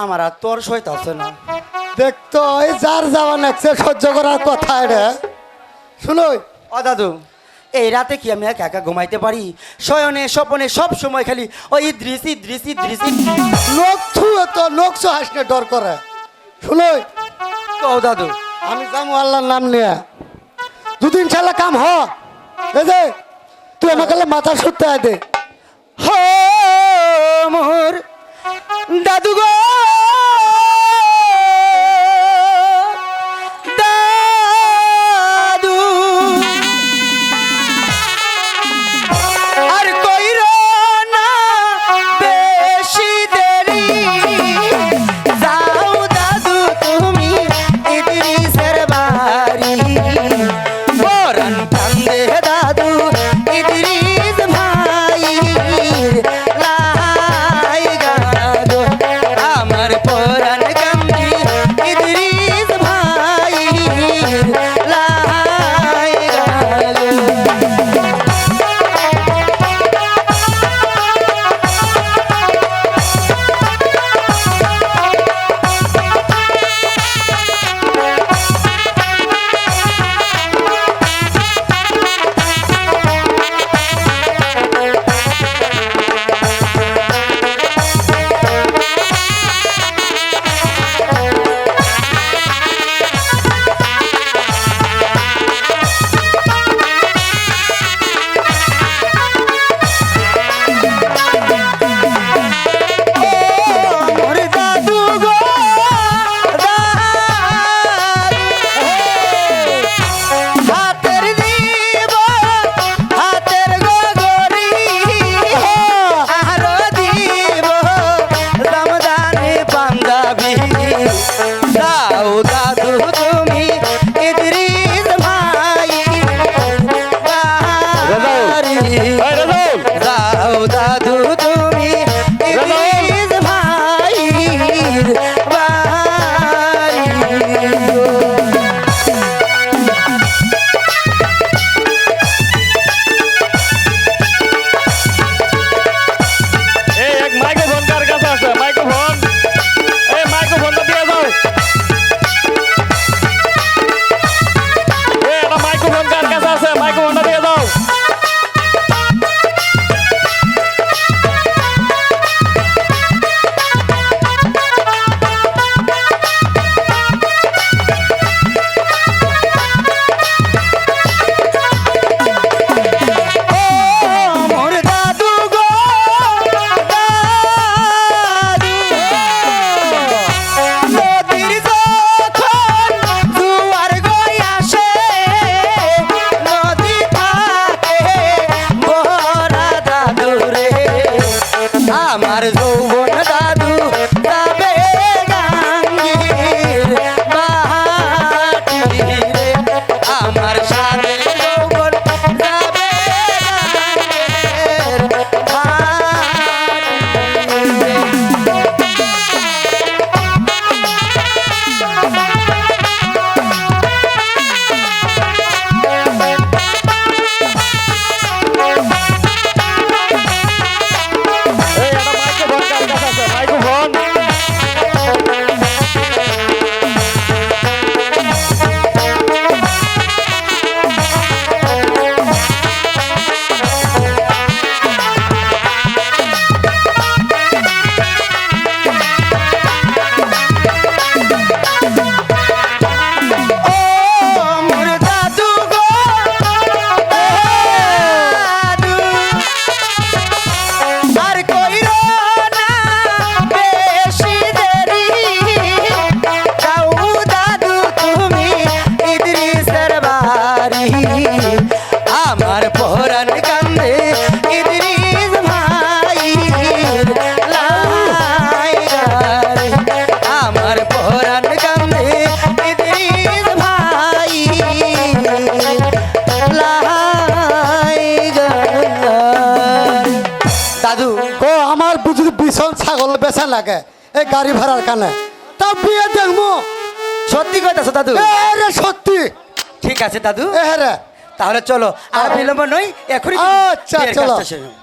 আমার আর তোর সইতে আছে না। দেখতো ওই যার যাওয়া লাগছে সহ্য করার কথা রে। শুনো ও দাদু, এই রাতে কি আমি একা একা ঘুমাইতে পারি? শয়নে স্বপনে সব সময় খালি ওই দৃশ্যি দৃশ্যি দৃশ্যি। লোক থুয়ে তো লোক হাসনে ডর করে। শুনো ও দাদু, আমি যাবো আল্লাহর নাম নিয়ে, দুদিন ছাড়া কাম হ। এই যে তুই আমাকে মাথা সুরতে আয় দে। হো মোর দাদু গো, দাদু আর কইর না বেশি দেরি, যাও দাদু তুমি ইদ্রিসের বাড়ি। বরণ কান্দে দাদু ইদ্রিস ভাই, লাই গাদো আমার পরাণ কান্দে ইদ্রিস ভাই, লাই গাদো। মোর দাদু গো, হাতের দিব হাতের গগরি, আরো দিব দামদানি পাঞ্জাবি। যাও দাদু তুমি ইদ্রিস ভাই বাড়ি, যাও দাদু তুমি ইদ্রিস ভাই বাড়ি। এই এক মাইক্রোফোন কার কাছে আছে? মাইক্রোফোন, এই মাইক্রোফোনটা দিয়ে যাও। এই একটা মাইক্রোফোন কার কাছে আছে? মাইক্রোফোনটা দিয়ে দাও। ও মোর দাদু গো, দাদু নদীর যখন জোয়ার গই আসে, নদী থাকে ভরা দাদু রে, আমার যৌবন দাদু যাবে গাঙ্গীর বাটি রে, আমার সাথে যৌবন যাবে গাঙ্গীর বাটি রে। এই একটা মাইক্রোফোন কার কাছে আছে? মাইক্রোফোন। ও মোর দাদু গো, দাদু আর কইর না বেশি দেরি, যাও দাদু তুমি ইদ্রিসের বাড়ি। আমার পরাণ কান্দে ইদ্রিস ভাই, লাই গারে আমার পরাণ কান্দে ইদ্রিস ভাই, লাই গারে। দাদু ও আমার যদি বিছন ছাগল বেচা লাগে এই গাড়ি ভাড়ার কানে, তা বিয়ে দেখবো। সত্যি কইতাছো দাদু? রে সত্যি। ঠিক আছে দাদু, এ রে তাহলে চলো আর বিলম্ব নই, এখনই আচ্ছা, বিয়ের চলো। কাজটা সেরে নাও।